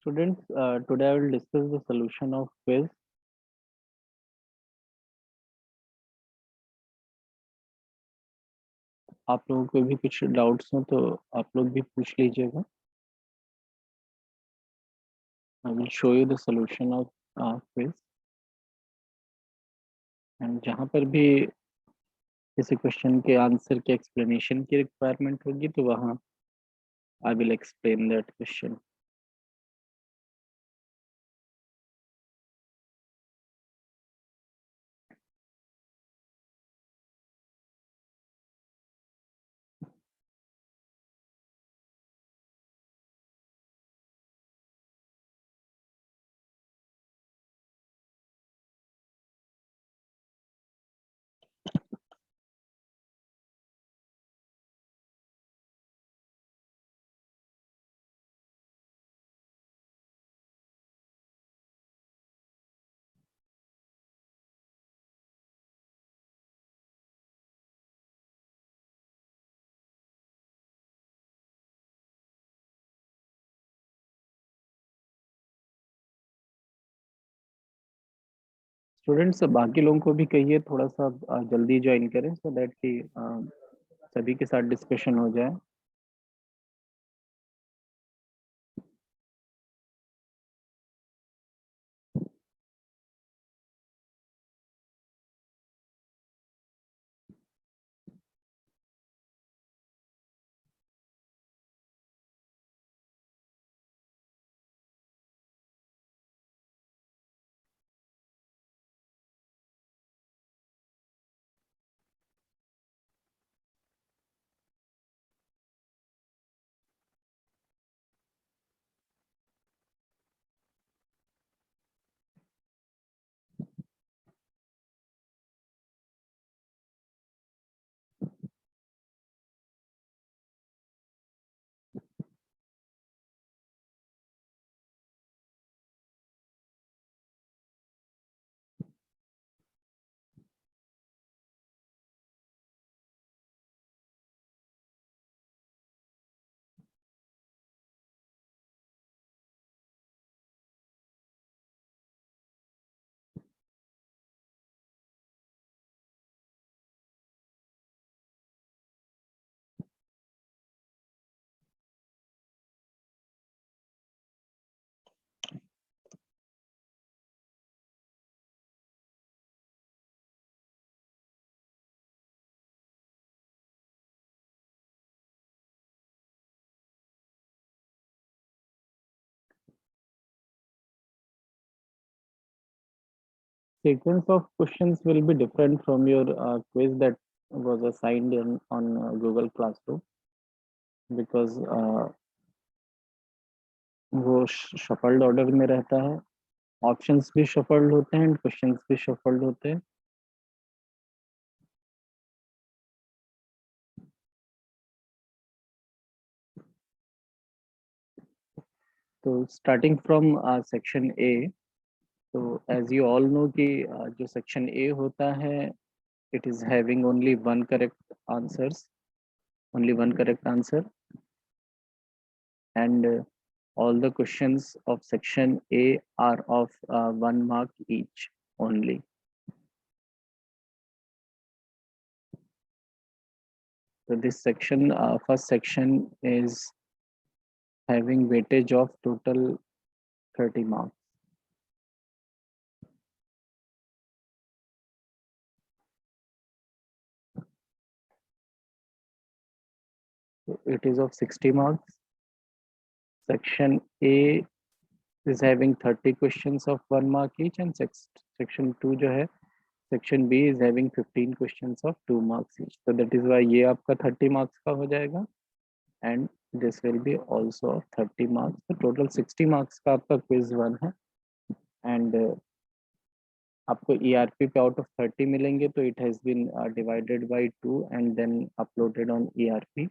Students, today I will discuss the solution of quiz. आप लोगों को भी कुछ डाउट्स हो तो आप लोग भी पूछ लीजिएगा. I will show you the solution of quiz. And जहाँ पर भी किसी क्वेश्चन के आंसर के एक्सप्लेनेशन की रिक्वायरमेंट होगी तो वहाँ I will explain that question. Students बाकी लोगों को भी कहिए थोड़ा सा जल्दी ज्वाइन करें सो दैट कि सभी के साथ डिस्कशन हो जाए. Sequence of questions will be different from your quiz that was assigned on Google Classroom because वो शफल्ड ऑर्डर में रहता है. ऑप्शंस भी शफल्ड होते हैं एंड क्वेश्चंस भी शफल्ड होते हैं. तो स्टार्टिंग फ्रॉम सेक्शन ए. तो एज यू ऑल नो कि जो सेक्शन ए होता है it is having only one correct answers, only one correct answer, and all the questions of section A are of 1 mark each only. So this section, first section is having weightage of total 30 marks. So it is of 60 marks. Section A is having 30 questions of 1 mark each, and section 2 जो है section B is having 15 questions of 2 marks each. So that is why ये आपका 30 marks का हो जाएगा and this will be also 30 marks. So total 60 marks का आपका quiz 1 है and आपको ERP पे out of 30 मिलेंगे तो it has been divided by 2 and then uploaded on ERP.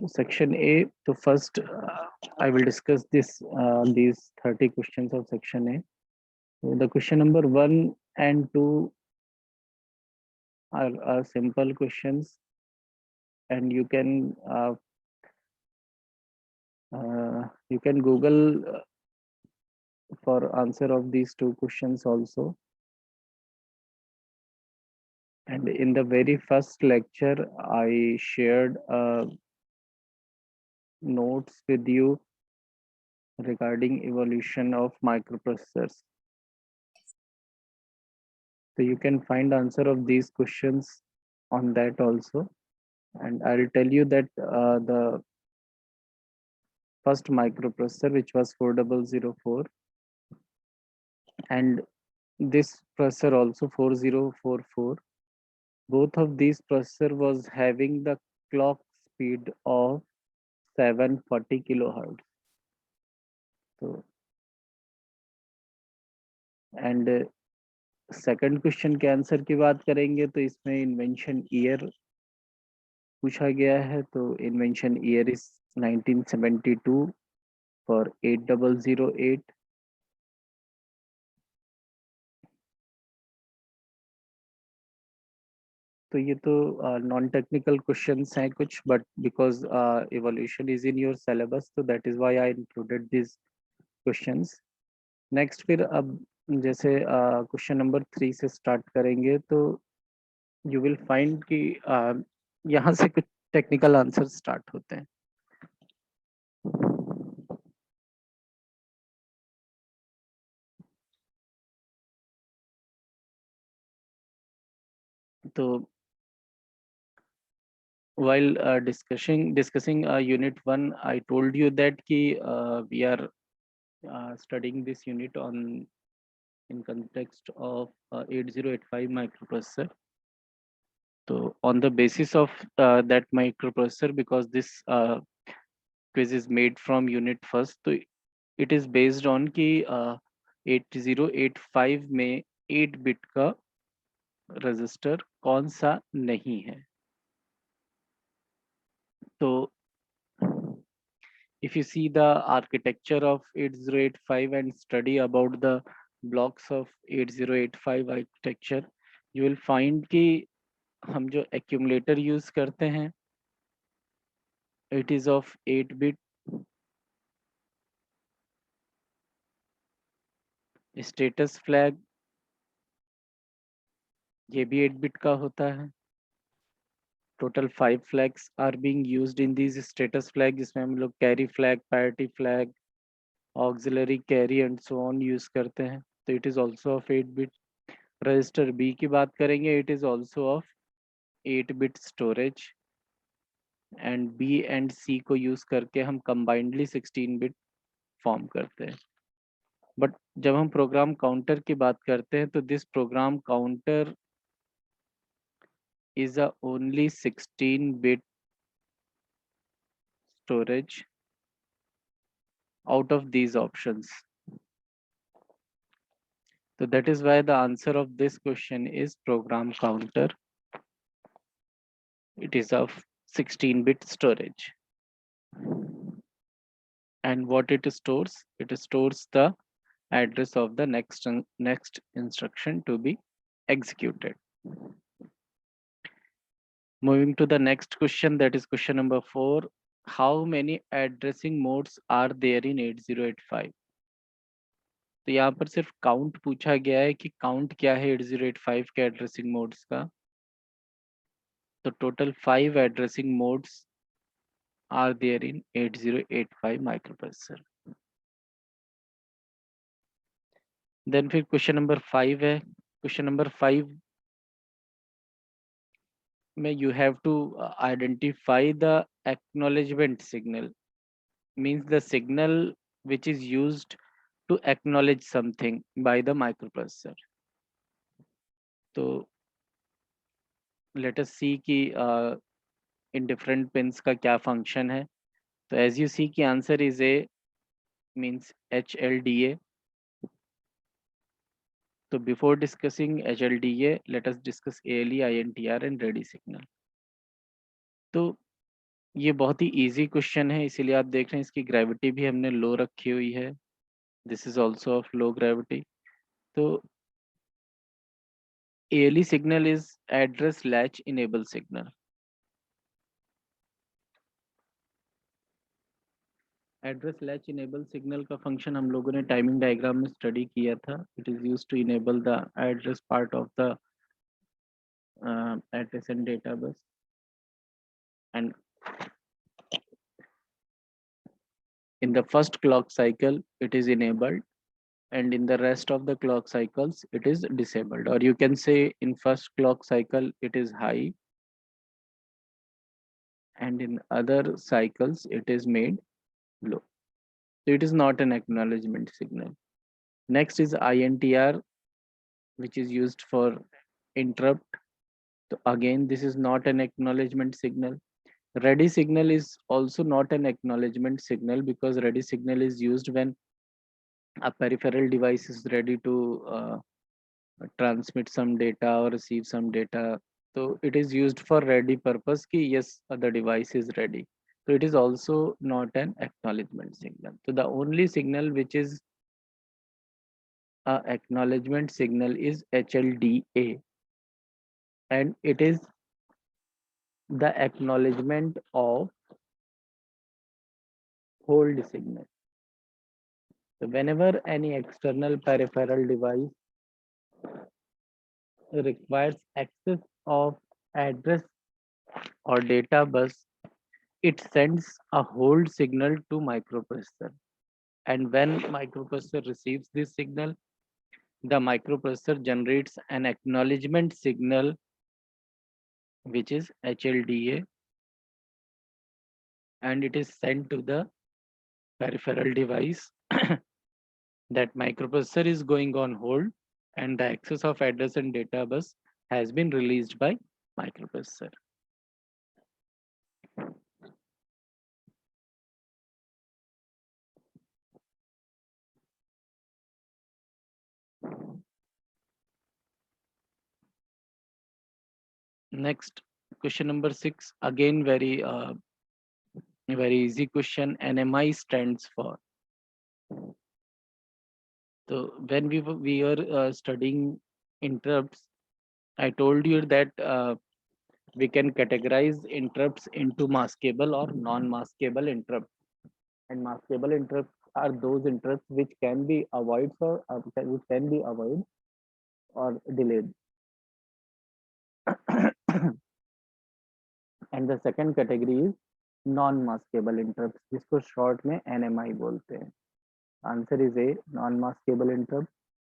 Section A. So first, I will discuss these 30 questions of section A. So the question number 1 and 2 are simple questions, and you can Google for answer of these two questions also. And in the very first lecture, I shared notes with you regarding evolution of microprocessors. So you can find answer of these questions on that also. And I'll tell you that the first microprocessor, which was 4004, and this processor also 4044, both of these processor was having the clock speed of 740 kilohertz. So, and second question के answer की बात करेंगे तो इसमें invention year पूछा गया है। तो इन्वेंशन ईयर इज 1972 फॉर 8008। तो ये तो नॉन टेक्निकल क्वेश्चंस हैं कुछ, but because evolution is in your syllabus, तो that is why I included this questions. Next फिर अब जैसे क्वेश्चन नंबर 3 से स्टार्ट करेंगे, तो यू विल फाइंड कि यहाँ से कुछ टेक्निकल आंसर स्टार्ट होते हैं। तो while discussing unit 1, I told you that we are studying this unit in context of 8085 microprocessor. So on the basis of that microprocessor, because this quiz is made from unit first, so it is based on कि 8085 में 8 bit का register कौन सा नहीं है। तो if you see the architecture of 8085 and study about the blocks of 8085 architecture, you will find कि हम जो accumulator use करते हैं, it is of 8 bit, status flag ये भी 8 bit का होता है। Total 5 flags are being used in these status flag, जिसमें हम लोग carry flag, parity flag, auxiliary carry and so on use करते हैं। तो it is also of 8 bit। Register B की बात करेंगे, it is also of 8 bit storage, and B and C को यूज करके हम कंबाइंडली 16 बिट फॉर्म करते हैं। बट जब हम प्रोग्राम काउंटर की बात करते हैं, तो this program counter is a only 16 bit storage out of these options. So that is why the answer of this question is program counter. It is of 16 bit storage. And what it stores? It stores the address of the next instruction to be executed. Moving to the next question, that is question number 4. How many addressing modes are there in 8085? तो यहाँ पर सिर्फ count पूछा गया है कि count क्या है 8085 के एड्रेसिंग मोड्स का। तो total 5 addressing modes are there in 8085 microprocessor. Then फिर क्वेश्चन नंबर 5 है। क्वेश्चन नंबर 5 में you have to identify the acknowledgement signal, means the signal which is used to acknowledge something by the microprocessor. तो let us see कि in different pins का क्या function है। तो as you see कि answer is A, means HLDA. तो before discussing HLDA, let us discuss ALE, INTR and ready signal. तो ये बहुत ही इजी क्वेश्चन है, इसीलिए आप देख रहे हैं इसकी ग्रेविटी भी हमने लो रखी हुई है। This is also of low gravity. तो ALE signal is address latch enable signal. Address latch enable signal का फंक्शन हम लोगों ने टाइमिंग डायग्राम में स्टडी किया था। It is used to enable the address part of the address and data bus, and in the first clock cycle it is enabled, and in the rest of the clock cycles it is disabled, or you can say in first clock cycle it is high and in other cycles it is made low. So it is not an acknowledgement signal. Next is INTR, which is used for interrupt. So again, this is not an acknowledgement signal. Ready signal is also not an acknowledgement signal, because ready signal is used when a peripheral device is ready to transmit some data or receive some data. So it is used for ready purpose ki yes, the device is ready. So it is also not an acknowledgement signal. So the only signal which is a acknowledgement signal is HLDA, and it is the acknowledgement of hold signal. So whenever any external peripheral device requires access of address or data bus, it sends a hold signal to microprocessor. And when microprocessor receives this signal, the microprocessor generates an acknowledgement signal, which is HLDA, and it is sent to the peripheral device that microprocessor is going on hold, and the access of address and data bus has been released by microprocessor. Next, question number 6, again very easy question. NMI stands for. So when we were studying interrupts, I told you that we can categorize interrupts into maskable or non-maskable interrupts. And maskable interrupts are those interrupts which can be avoided or delayed. And the second category is non-maskable interrupts, जिसको short में NMI बोलते हैं. Answer is A, non-maskable interrupt,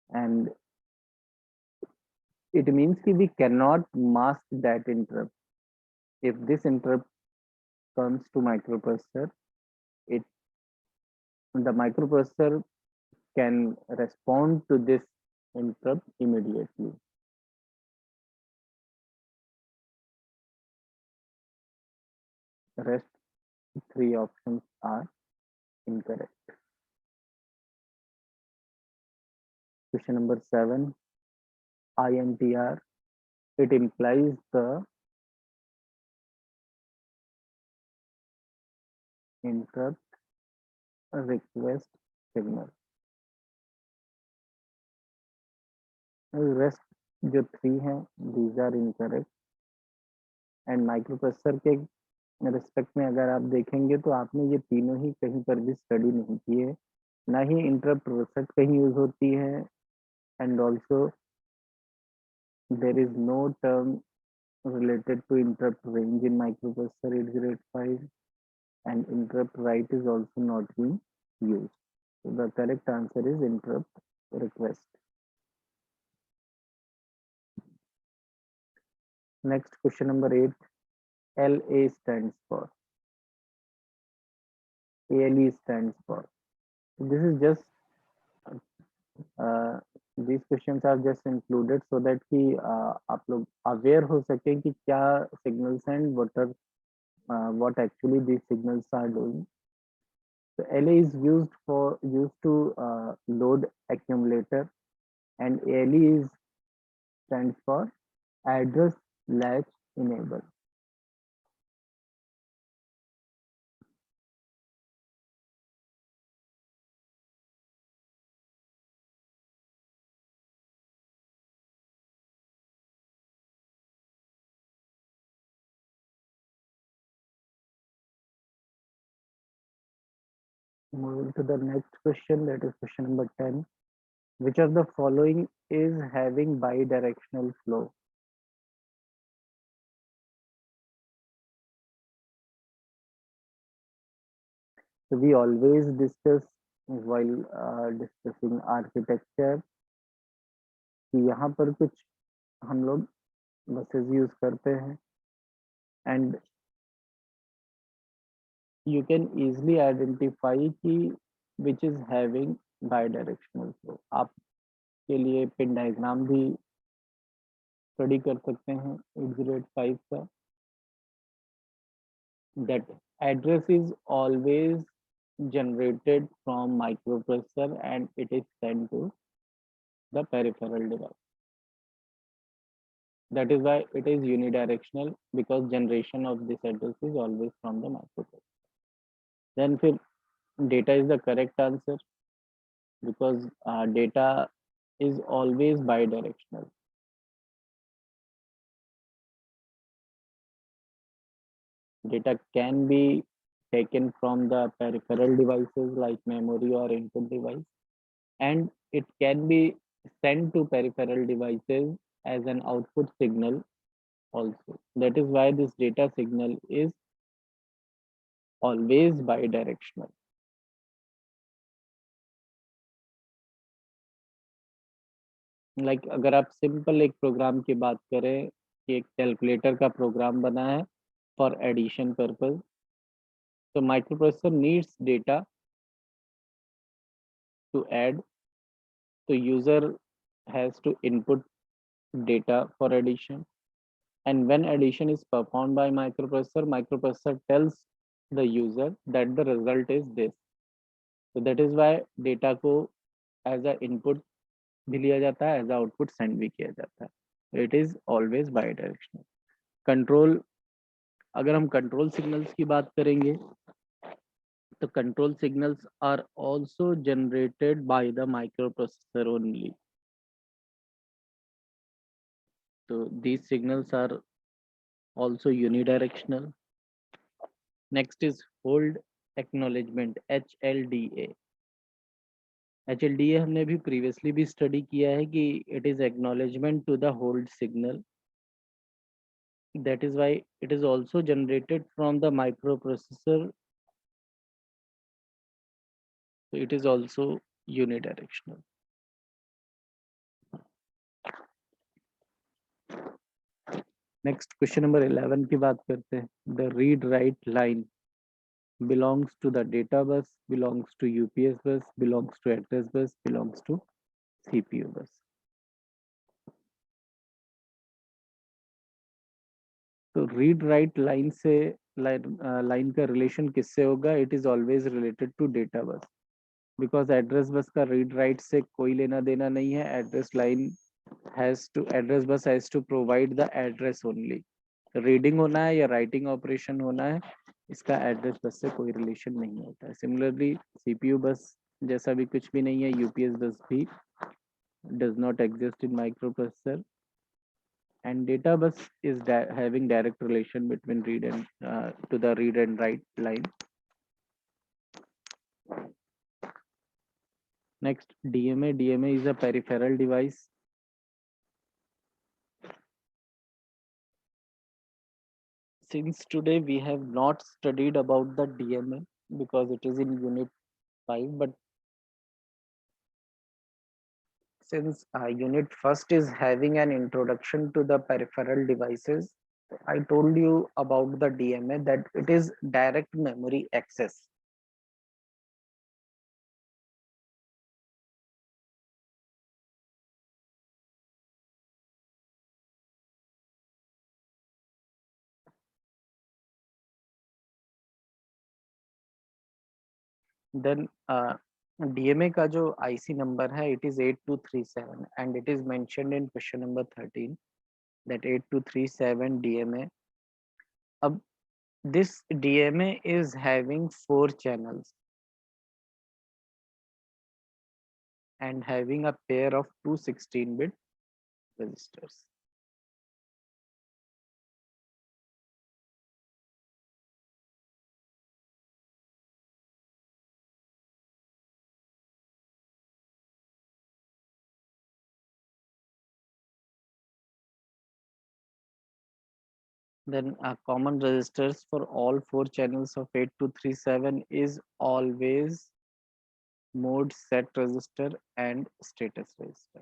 and it means that we cannot mask that interrupt. If this interrupt comes to microprocessor, the microprocessor can respond to this interrupt immediately. The rest three options are incorrect. Question number 7, INTR. It implies the interrupt request signal. Rest जो 3 हैं, these are incorrect. And microprocessor के respect में अगर आप देखेंगे तो आपने ये तीनों ही कहीं पर भी स्टडी नहीं की है, ना ही इंटरप्ट रिसेट कहीं यूज होती है, and also there is no term related to interrupt range in microprocessor 8085, and interrupt write is also not being used. So the correct answer is interrupt request. Next, question number 8, LA stands for. ALE stands for. So this is just these questions are just included so that कि आप लोग aware हो सके कि क्या signals and what actually these signals are doing. So LA is used to load accumulator, and ALE is stands for address latch enable. Moving to the next question, that is question number 10. Which of the following is having bidirectional flow? So we always discuss while discussing architecture कि यहाँ पर कुछ हम लोग buses use करते हैं and you can easily identify कि which is having bidirectional flow. आपके लिए पिन डायग्राम भी स्टडी कर सकते हैं 805 का. That address is always generated from microprocessor and it is sent to the peripheral device. That is why it is unidirectional, because generation of this address is always from the microprocessor. Then फिर data is the correct answer, because data is always bidirectional. Data can be taken from the peripheral devices like memory or input device, and it can be sent to peripheral devices as an output signal also. That is why this data signal is always bidirectional. अगर आप simple एक programme की बात करें कि एक calculator का program बना है फॉर एडिशन पर्पज, तो microprocessor needs data to add, तो user has to input data for addition, and when addition is performed by microprocessor tells the user that the result is this. So that is why data को as a input भी लिया जाता है, as a output send भी किया जाता है. It is always bidirectional. Control, अगर हम कंट्रोल सिग्नल्स की बात करेंगे तो control signals are also generated by the microprocessor only. So these signals are also unidirectional. Next is hold acknowledgement, HLDA. HLDA हमने भी previously भी study किया है कि it is acknowledgement to the hold signal. That is why it is also generated from the microprocessor. So it is also unidirectional. Next question number 11 की बात करते हैं. The read write line belongs to the data bus, belongs to UPS bus, belongs to address bus, belongs to CPU bus. तो read write line से line का relation किससे होगा? It is always related to data bus, because address bus का read write से कोई लेना देना नहीं है. Address bus has to provide the address only. Reading होना है या राइटिंग ऑपरेशन होना है, इसका एड्रेस बस से कोई रिलेशन नहीं होता है. सिमिलरली सीपीयू बस जैसा भी कुछ भी नहीं है, यूपीएस बस भी does not exist in microprocessor, and data bus is having direct relation between read and to the read and write line. Next, DMA is a peripheral device. Since today we have not studied about the DMA because it is in unit 5, but since unit first is having an introduction to the peripheral devices, I told you about the DMA, that it is direct memory access. Then DMA का जो IC number है, it is 8237 and it is mentioned in question number 13 that 8237 DMA. अब this DMA is having 4 channels and having a pair of 2 16-bit registers. Then common registers for all 4 channels of 8237 is always mode set register and status register.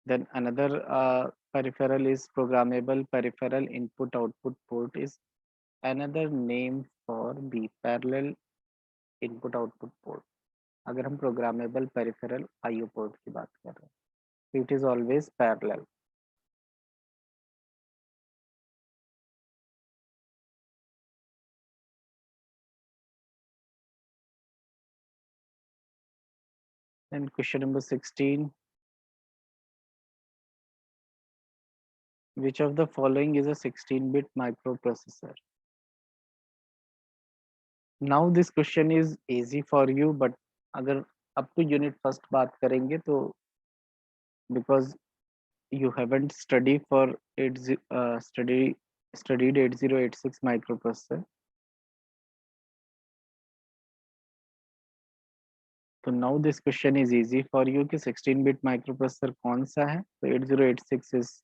Then another peripheral is programmable peripheral input output port is another name for the parallel input output port. अगर हम programmable peripheral IO port की बात कर रहे हैं, it is always parallel. And question number 16. Which of the following is a 16-bit microprocessor? Now this question is easy for you, but अगर up to unit first बात करेंगे तो because you haven't studied for studied 8086 microprocessor. तो now this question is easy for you कि 16-bit microprocessor कौन सा है? तो 8086 is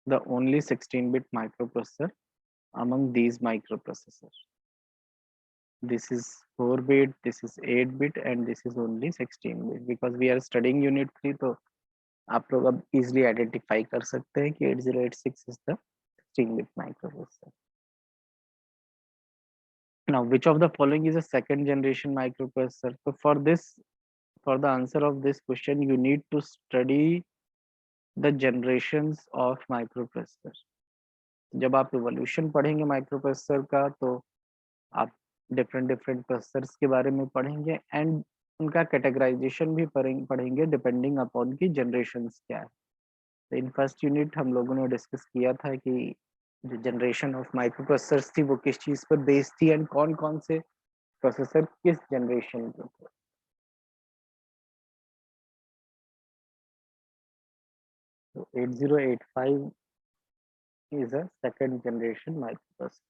the only 16-bit microprocessor among these microprocessors. This is 4-bit, this is 8-bit, and this is only 16-bit. Because we are studying unit 3, तो आप लोग अब easily identify कर सकते हैं कि 8086 is the 16-bit microprocessor. Now, which of the following is a second generation microprocessor? So for the answer of this question, you need to study the generations of microprocessor. जब आप evolution पढ़ेंगे microprocessor का तो आप different processors के बारे में पढ़ेंगे एंड उनका कैटेगराइजेशन भी पढ़ेंगे डिपेंडिंग अपॉन की जनरेशंस क्या है. तो इन फर्स्ट यूनिट हम लोगों ने डिस्कस किया था कि जो जनरेशन ऑफ माइक्रो प्रोसेसर्स थी वो किस चीज पर बेस्ड थी एंड कौन कौन से प्रोसेसर किस जनरेशन के थे. तो 8085 is a second generation microprocessor.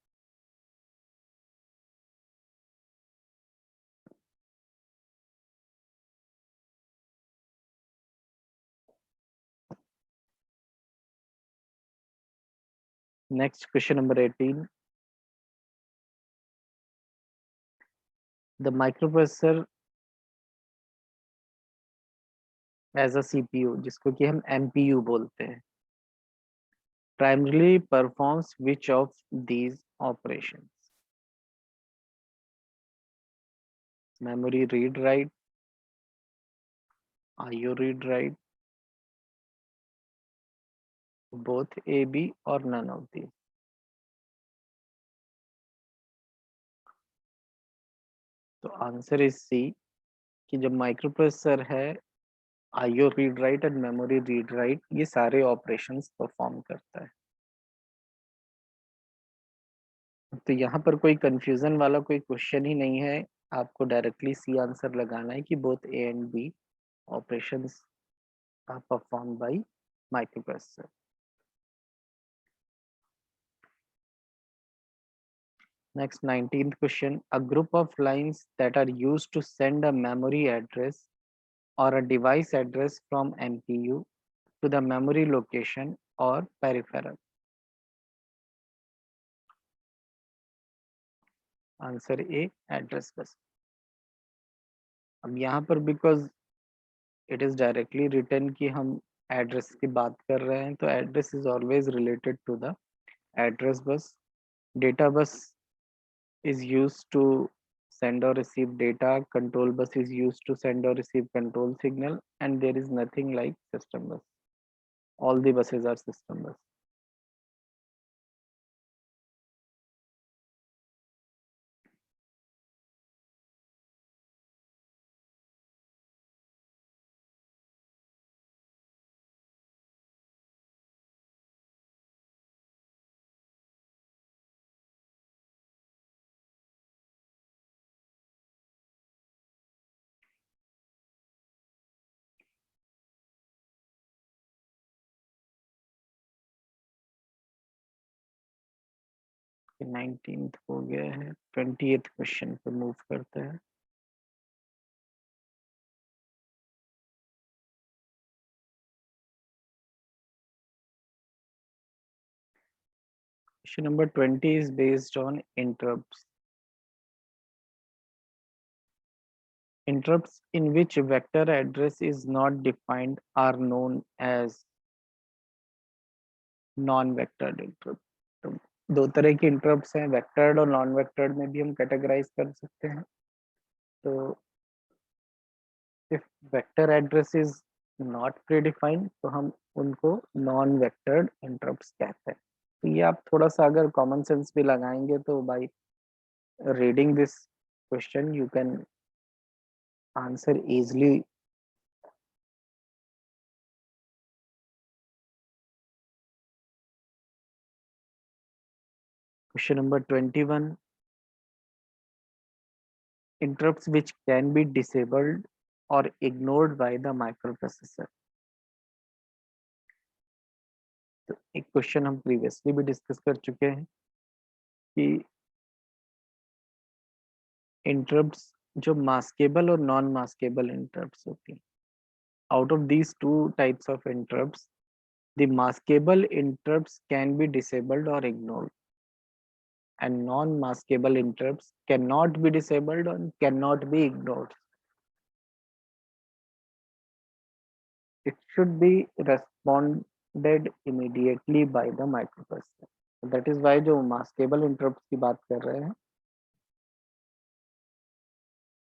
Next question number 18. The microprocessor as a CPU जिसको कि हम MPU बोलते हैं primarily performs which of these operations? Memory read write, IO read write, both A, B or none of these. तो answer is सी कि जब microprocessor है IO read write and memory read write ये सारे ऑपरेशंस परफॉर्म करता है. तो यहाँ पर कोई कंफ्यूजन वाला कोई क्वेश्चन ही नहीं है. आपको डायरेक्टली सी आंसर लगाना है कि both A and B operations are perform by microprocessor. Next, 19th question. A group of lines that are used to send a memory address or a device address from MPU to the memory location or peripheral. Answer A, address bus. अब यहाँ पर because it is directly written कि हम address की बात कर रहे हैं तो address is always related to the address bus. Data bus is used to send or receive data. Control bus is used to send or receive control signal, and there is nothing like system bus. All the buses are system bus. कि 19th हो गया है. 20th question पे move करते हैं. Question number 20 is based on interrupts. Interrupts in which vector address is not defined are known as non-vectored interrupt. तो दो तरह के इंटरप्ट्स हैं, वेक्टर्ड और नॉन वेक्टर्ड में भी हम कैटेगराइज कर सकते हैं. तो if vector address is not predefined तो हम उनको नॉन वेक्टर्ड इंटरप्ट्स कहते हैं. तो ये आप थोड़ा सा अगर कॉमन सेंस भी लगाएंगे तो by reading this question you can answer easily. Question number 21. Interrupts which can be disabled or ignored by the microprocessor. तो एक क्वेश्चन हम प्रीवियसली भी डिस्कस कर चुके हैं कि इंटरप्ट्स जो मास्केबल और नॉन मास्केबल इंटरप्ट्स होती हैं. Out of these two types of interrupts the maskable interrupts can be disabled or ignored and non-maskable interrupts cannot be disabled and cannot be ignored. It should be responded immediately by the microprocessor. That is why जो maskable interrupts की बात कर रहे हैं,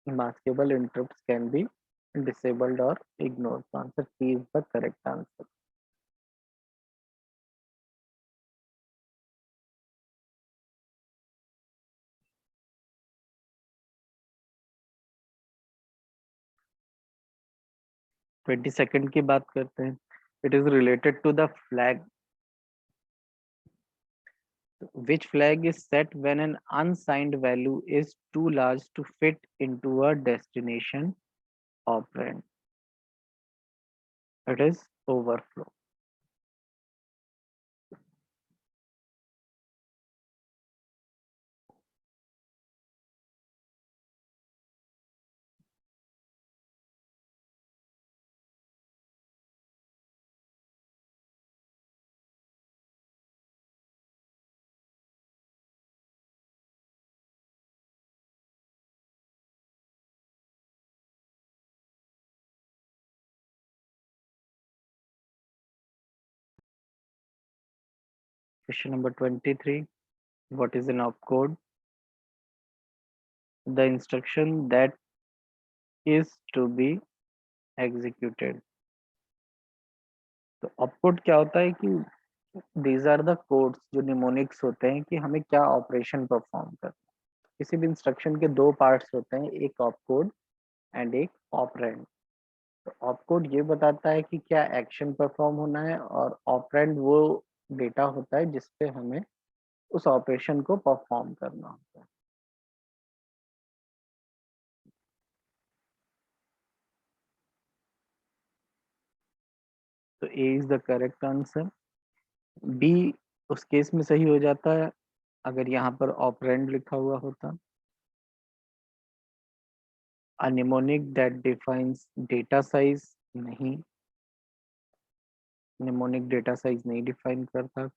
maskable interrupts can be disabled or ignored. So answer C is the correct answer. Second की बात करते हैं. It is related to the flag. Which flag is set when an unsigned value is too large to fit into a destination operand? It is overflow. Question number 23. What is an opcode? The instruction that is to be executed. तो opcode क्या होता है कि these are the codes जो mnemonics होते हैं कि हमें क्या ऑपरेशन परफॉर्म करना है. किसी भी इंस्ट्रक्शन के दो पार्ट्स होते हैं, एक ऑपकोड एंड एक ऑपरेंड. तो ऑपकोड ये बताता है कि क्या एक्शन परफॉर्म होना है और ऑपरेंड वो डेटा होता है जिसपे हमें उस ऑपरेशन को परफॉर्म करना होता है. तो A is the correct answer. B उस केस में सही हो जाता है अगर यहाँ पर ऑपरेंड लिखा हुआ होता. A mnemonic that defines data size, नहीं, निमोनिक डेटा साइज नहीं डिफाइन करता.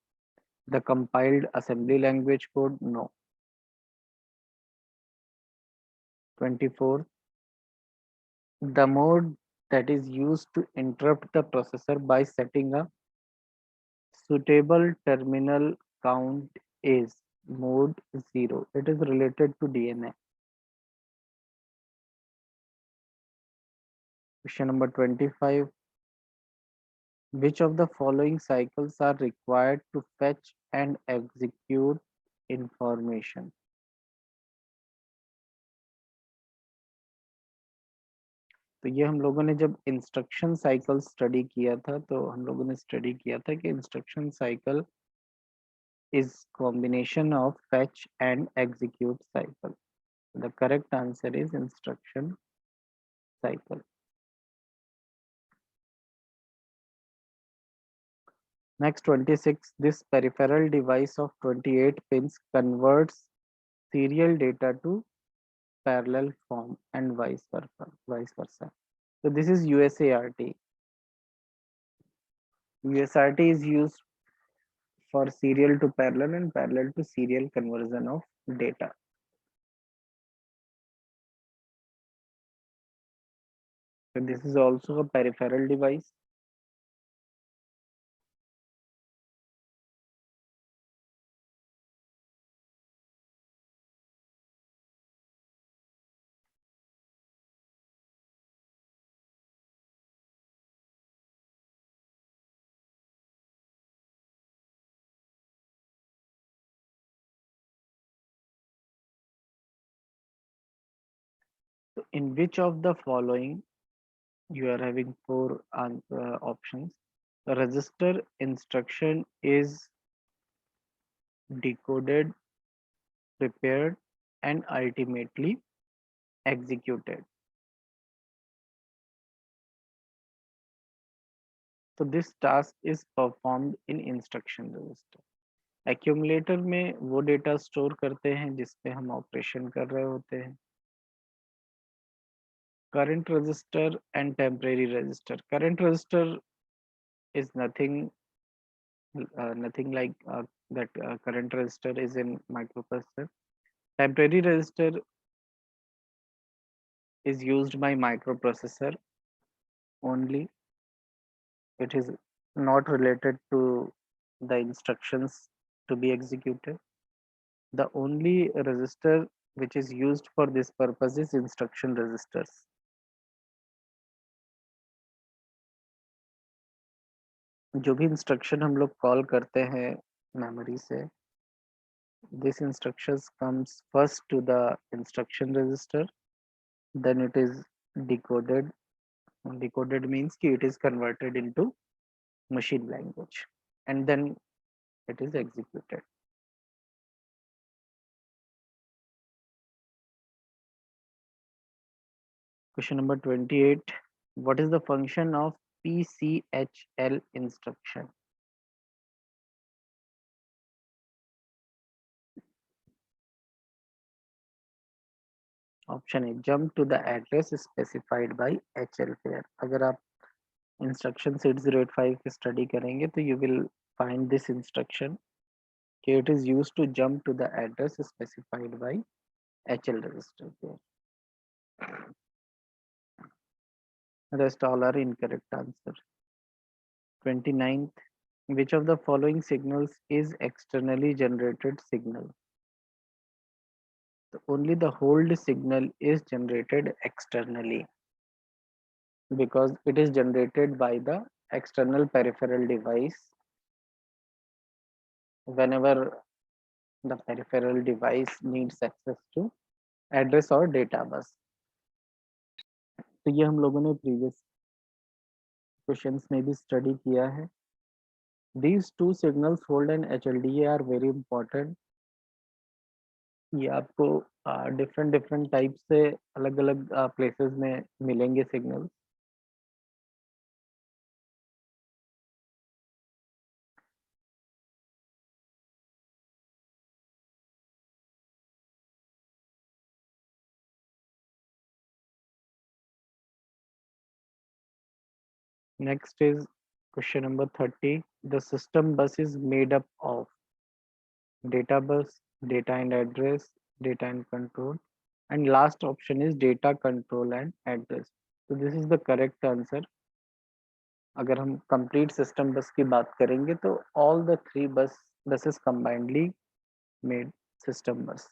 The compiled assembly language code, no. 24. The mode that is used to interrupt the processor by setting a suitable terminal count is mode 0. It is related to DNA. Question number 25. Which of the following cycles are required to fetch and execute information? तो ये हम लोगों ने जब instruction cycle study किया था तो हम लोगों ने स्टडी किया था कि instruction cycle is combination of fetch and execute cycle. The correct answer is instruction cycle. Next 26. This peripheral device of 28 pins converts serial data to parallel form and vice versa. So this is USART. USART is used for serial to parallel and parallel to serial conversion of data. So this is also a peripheral device. So in which of the following you are having four options. The register instruction is decoded, prepared, and ultimately executed. So this task is performed in instruction register. Accumulator में वो data store करते हैं जिस पे हम operation कर रहे होते हैं. Current register and temporary register. Current register is nothing like that current register is in microprocessor. Temporary register is used by microprocessor only. It is not related to the instructions to be executed. The only register which is used for this purpose is instruction registers. जो भी instruction हम लोग call करते हैं memory से, this instructions comes first to the instruction register, then it is decoded. Decoded means कि it is converted into machine language and then it is executed. Question number 28. What is the function of PCHL instruction? Option A, jump to the address specified by HL pair. अगर आप instruction 805 की study करेंगे तो you will find this instruction कि it is used to jump to the address specified by HL register pair. Rest all are incorrect answer. 29th. Which of the following signals is externally generated signal? So only the hold signal is generated externally because it is generated by the external peripheral device whenever the peripheral device needs access to address or data bus. तो ये हम लोगों ने previous questions में भी study किया है. These two signals, hold and HLDA, are very important. ये आपको different टाइप से अलग अलग places में मिलेंगे signals. Next is question number 30. The system bus is made up of data bus, data and address, data and control, and last option is data control and address. So this is the correct answer. अगर हम complete system bus की बात करेंगे तो all the three buses combinedly made system bus.